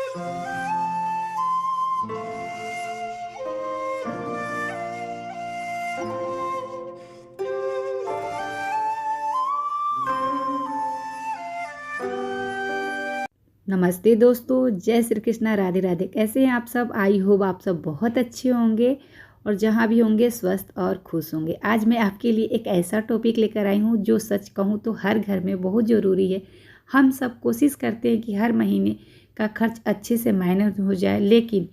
नमस्ते दोस्तों, जय श्री कृष्णा, राधे राधे। कैसे हैं आप सब? आई होप आप सब बहुत अच्छे होंगे और जहाँ भी होंगे स्वस्थ और खुश होंगे। आज मैं आपके लिए एक ऐसा टॉपिक लेकर आई हूँ जो सच कहूँ तो हर घर में बहुत ज़रूरी है। हम सब कोशिश करते हैं कि हर महीने का खर्च अच्छे से मैनेज हो जाए, लेकिन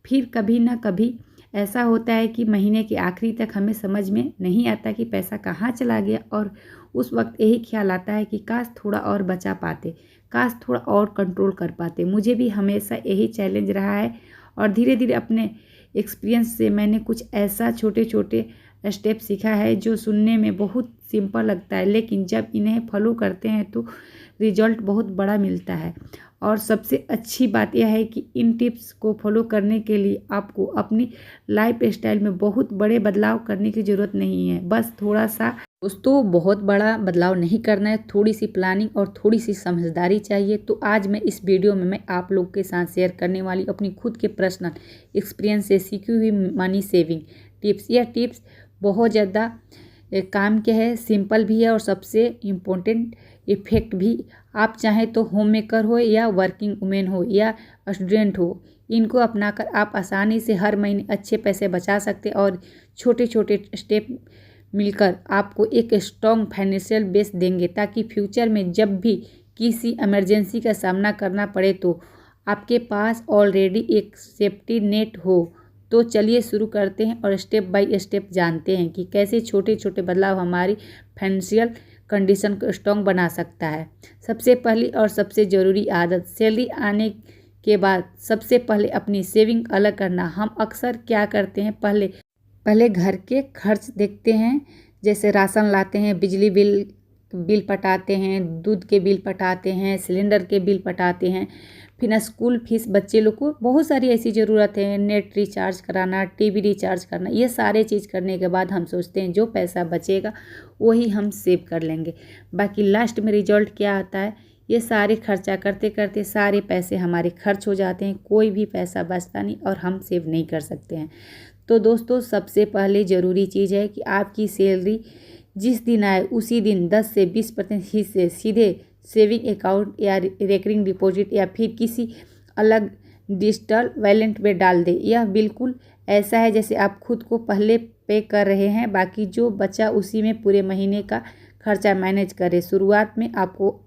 फिर कभी ना कभी ऐसा होता है कि महीने के आखिरी तक हमें समझ में नहीं आता कि पैसा कहाँ चला गया, और उस वक्त यही ख्याल आता है कि काश थोड़ा और बचा पाते, काश थोड़ा और कंट्रोल कर पाते। मुझे भी हमेशा यही चैलेंज रहा है और धीरे धीरे अपने एक्सपीरियंस से मैंने कुछ ऐसा छोटे छोटे स्टेप सीखा है जो सुनने में बहुत सिंपल लगता है, लेकिन जब इन्हें फॉलो करते हैं तो रिजल्ट बहुत बड़ा मिलता है। और सबसे अच्छी बात यह है कि इन टिप्स को फॉलो करने के लिए आपको अपनी लाइफ स्टाइल में बहुत बड़े बदलाव करने की ज़रूरत नहीं है। बस थोड़ा सा, दोस्तों बहुत बड़ा बदलाव नहीं करना है, थोड़ी सी प्लानिंग और थोड़ी सी समझदारी चाहिए। तो आज मैं इस वीडियो में मैं आप लोग के साथ शेयर करने वाली अपनी खुद के पर्सनल एक्सपीरियंस से सीखी हुई मनी सेविंग टिप्स। यह टिप्स बहुत ज़्यादा काम के है, सिंपल भी है और सबसे इम्पोर्टेंट इफेक्ट भी। आप चाहें तो होम मेकर हो या वर्किंग वुमेन हो या स्टूडेंट हो, इनको अपनाकर आप आसानी से हर महीने अच्छे पैसे बचा सकते और छोटे छोटे स्टेप मिलकर आपको एक स्ट्रॉन्ग फाइनेंशियल बेस देंगे, ताकि फ्यूचर में जब भी किसी इमरजेंसी का सामना करना पड़े तो आपके पास ऑलरेडी एक सेफ्टी नेट हो। तो चलिए शुरू करते हैं और स्टेप बाय स्टेप जानते हैं कि कैसे छोटे छोटे बदलाव हमारी फाइनेंशियल कंडीशन को स्ट्रॉन्ग बना सकता है। सबसे पहली और सबसे ज़रूरी आदत, सैलरी आने के बाद सबसे पहले अपनी सेविंग अलग करना। हम अक्सर क्या करते हैं, पहले घर के खर्च देखते हैं, जैसे राशन लाते हैं, बिजली बिल पटाते हैं, दूध के बिल पटाते हैं, सिलेंडर के बिल पटाते हैं, फिर स्कूल फीस, बच्चे लोग को बहुत सारी ऐसी ज़रूरत है, नेट रिचार्ज कराना, टीवी रिचार्ज करना। ये सारे चीज़ करने के बाद हम सोचते हैं जो पैसा बचेगा वही हम सेव कर लेंगे। बाकी लास्ट में रिजल्ट क्या आता है, ये सारे खर्चा करते करते सारे पैसे हमारे खर्च हो जाते हैं, कोई भी पैसा बचता नहीं और हम सेव नहीं कर सकते हैं। तो दोस्तों सबसे पहले ज़रूरी चीज़ है कि आपकी सैलरी जिस दिन आए उसी दिन 10 से 20% हिस्से सीधे सेविंग अकाउंट या रिकरिंग डिपॉजिट या फिर किसी अलग डिजिटल वैलेट में डाल दें। यह बिल्कुल ऐसा है जैसे आप खुद को पहले पे कर रहे हैं, बाकी जो बचा उसी में पूरे महीने का खर्चा मैनेज करें। शुरुआत में आपको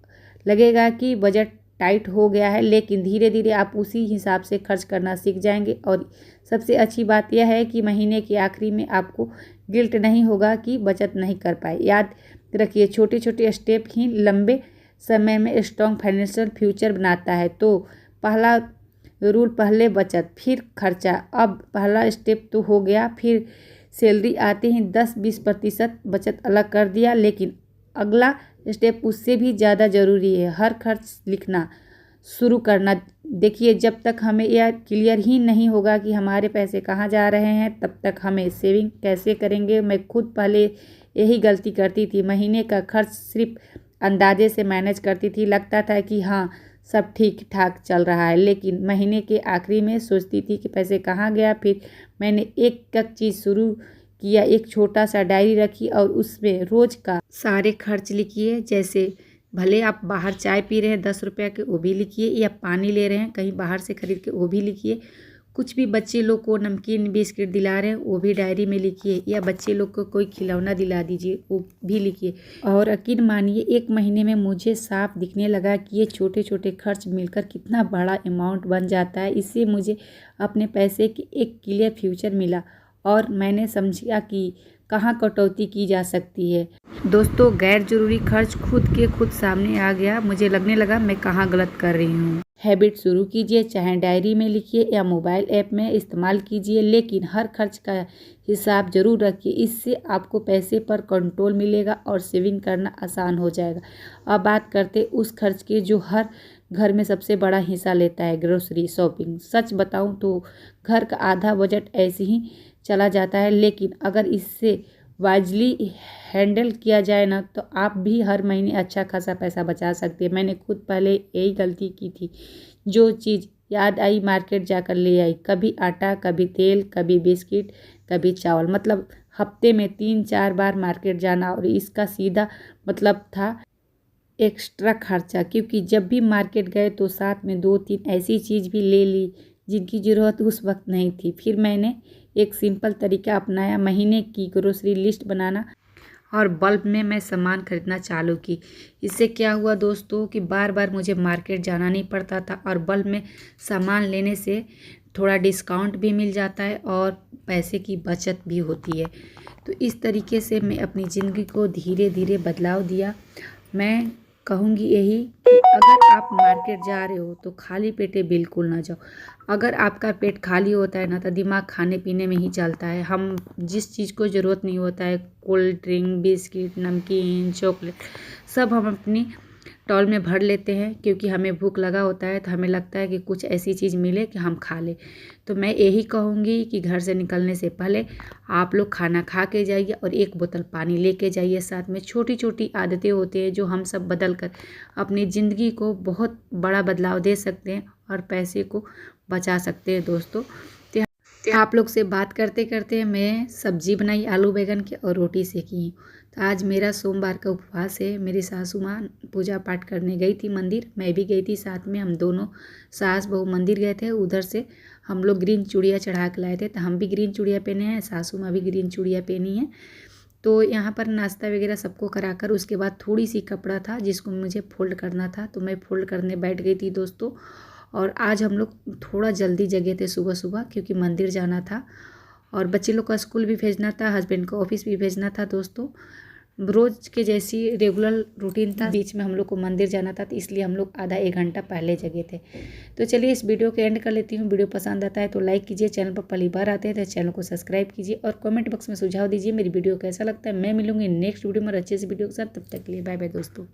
लगेगा कि बजट टाइट हो गया है, लेकिन धीरे धीरे आप उसी हिसाब से खर्च करना सीख जाएंगे। और सबसे अच्छी बात यह है कि महीने के आखिरी में आपको गिल्ट नहीं होगा कि बचत नहीं कर पाए। याद रखिए, छोटे छोटे स्टेप ही लंबे समय में स्ट्रॉन्ग फाइनेंशियल फ्यूचर बनाता है। तो पहला रूल, पहले बचत फिर खर्चा। अब पहला स्टेप तो हो गया, फिर सैलरी आते ही 10-20% बचत अलग कर दिया, लेकिन अगला स्टेप उससे भी ज़्यादा ज़रूरी है, हर खर्च लिखना शुरू करना। देखिए, जब तक हमें यह क्लियर ही नहीं होगा कि हमारे पैसे कहाँ जा रहे हैं, तब तक हमें सेविंग कैसे करेंगे। मैं खुद पहले यही गलती करती थी, महीने का खर्च सिर्फ अंदाजे से मैनेज करती थी। लगता था कि हाँ सब ठीक ठाक चल रहा है, लेकिन महीने के आखिरी में सोचती थी कि पैसे कहाँ गया। फिर मैंने एक चीज़ शुरू किया, एक छोटा सा डायरी रखी और उसमें रोज़ का सारे खर्च लिखिए। जैसे भले आप बाहर चाय पी रहे हैं 10 रुपये के, वो भी लिखिए, या पानी ले रहे हैं कहीं बाहर से खरीद के, वो भी लिखिए। कुछ भी बच्चे लोग को नमकीन बिस्किट दिला रहे हैं वो भी डायरी में लिखिए, या बच्चे लोग को कोई खिलौना दिला दीजिए वो भी लिखिए। और यकीन मानिए, एक महीने में मुझे साफ दिखने लगा कि ये छोटे छोटे खर्च मिलकर कितना बड़ा अमाउंट बन जाता है। इससे मुझे अपने पैसे की एक क्लियर फ्यूचर मिला और मैंने समझा कि कहाँ कटौती की जा सकती है। दोस्तों, गैर जरूरी खर्च खुद सामने आ गया। मुझे लगने लगा मैं कहाँ गलत कर रही हूँ। हैबिट शुरू कीजिए, चाहे डायरी में लिखिए या मोबाइल ऐप में इस्तेमाल कीजिए, लेकिन हर खर्च का हिसाब जरूर रखिए। इससे आपको पैसे पर कंट्रोल मिलेगा और सेविंग करना आसान हो जाएगा। अब बात करते उस खर्च के जो हर घर में सबसे बड़ा हिस्सा लेता है, ग्रोसरी शॉपिंग। सच बताऊं तो घर का आधा बजट ऐसे ही चला जाता है, लेकिन अगर इससे वाइजली हैंडल किया जाए ना, तो आप भी हर महीने अच्छा खासा पैसा बचा सकते हैं। मैंने खुद पहले यही गलती की थी, जो चीज़ याद आई, मार्केट जाकर ले आई। कभी आटा, कभी तेल, कभी बिस्किट, कभी चावल। मतलब हफ्ते में 3-4 बार मार्केट जाना, और इसका सीधा मतलब था एक्स्ट्रा खर्चा, क्योंकि जब भी मार्केट गए तो साथ में 2-3 ऐसी चीज़ भी ले ली जिनकी ज़रूरत उस वक्त नहीं थी। फिर मैंने एक सिंपल तरीका अपनाया, महीने की ग्रोसरी लिस्ट बनाना, और बल्क में मैं सामान खरीदना चालू की। इससे क्या हुआ दोस्तों कि बार बार मुझे मार्केट जाना नहीं पड़ता था, और बल्क में सामान लेने से थोड़ा डिस्काउंट भी मिल जाता है और पैसे की बचत भी होती है। तो इस तरीके से मैं अपनी ज़िंदगी को धीरे धीरे बदलाव दिया। मैं कहूँगी यही कि अगर आप मार्केट जा रहे हो तो खाली पेटे बिल्कुल ना जाओ। अगर आपका पेट खाली होता है ना, तो दिमाग खाने पीने में ही चलता है। हम जिस चीज़ को ज़रूरत नहीं होता है, कोल्ड ड्रिंक, बिस्किट, नमकीन, चॉकलेट, सब हम अपनी टॉल में भर लेते हैं, क्योंकि हमें भूख लगा होता है तो हमें लगता है कि कुछ ऐसी चीज़ मिले कि हम खा लें। तो मैं यही कहूँगी कि घर से निकलने से पहले आप लोग खाना खा के जाइए और 1 बोतल पानी लेके जाइए साथ में। छोटी छोटी आदतें होती हैं जो हम सब बदल कर अपनी ज़िंदगी को बहुत बड़ा बदलाव दे सकते हैं और पैसे को बचा सकते हैं दोस्तों। तो आप लोग से बात करते करते मैं सब्जी बनाई आलू बैंगन की और रोटी सेकी। तो आज मेरा सोमवार का उपवास है। मेरी सासू माँ पूजा पाठ करने गई थी मंदिर, मैं भी गई थी साथ में। हम दोनों सास बहू मंदिर गए थे। उधर से हम लोग ग्रीन चूड़ियाँ चढ़ा के लाए थे, तो हम भी ग्रीन चूड़ियाँ पहने हैं, सासू माँ भी ग्रीन चूड़ियाँ पहनी हैं। तो यहाँ पर नाश्ता वगैरह सबको कराकर उसके बाद थोड़ी सी कपड़ा था जिसको मुझे फोल्ड करना था, तो मैं फोल्ड करने बैठ गई थी दोस्तों। और आज हम लोग थोड़ा जल्दी जगे थे सुबह सुबह, क्योंकि मंदिर जाना था और बच्चे लोग का स्कूल भी भेजना था, हस्बैंड को ऑफिस भी भेजना था दोस्तों। रोज़ के जैसी रेगुलर रूटीन था, बीच में हम लोग को मंदिर जाना था, तो इसलिए हम लोग आधा 1 घंटा पहले जगे थे। तो चलिए इस वीडियो को एंड कर लेती हूँ। वीडियो पसंद आता है तो लाइक कीजिए, चैनल पर पहली बार आते हैं तो चैनल को सब्सक्राइब कीजिए, और कमेंट बॉक्स में सुझाव दीजिए मेरी वीडियो कैसा लगता है। मैं मिलूंगी नेक्स्ट वीडियो में अच्छे से वीडियो के साथ। तब तक के लिए बाय बाय दोस्तों।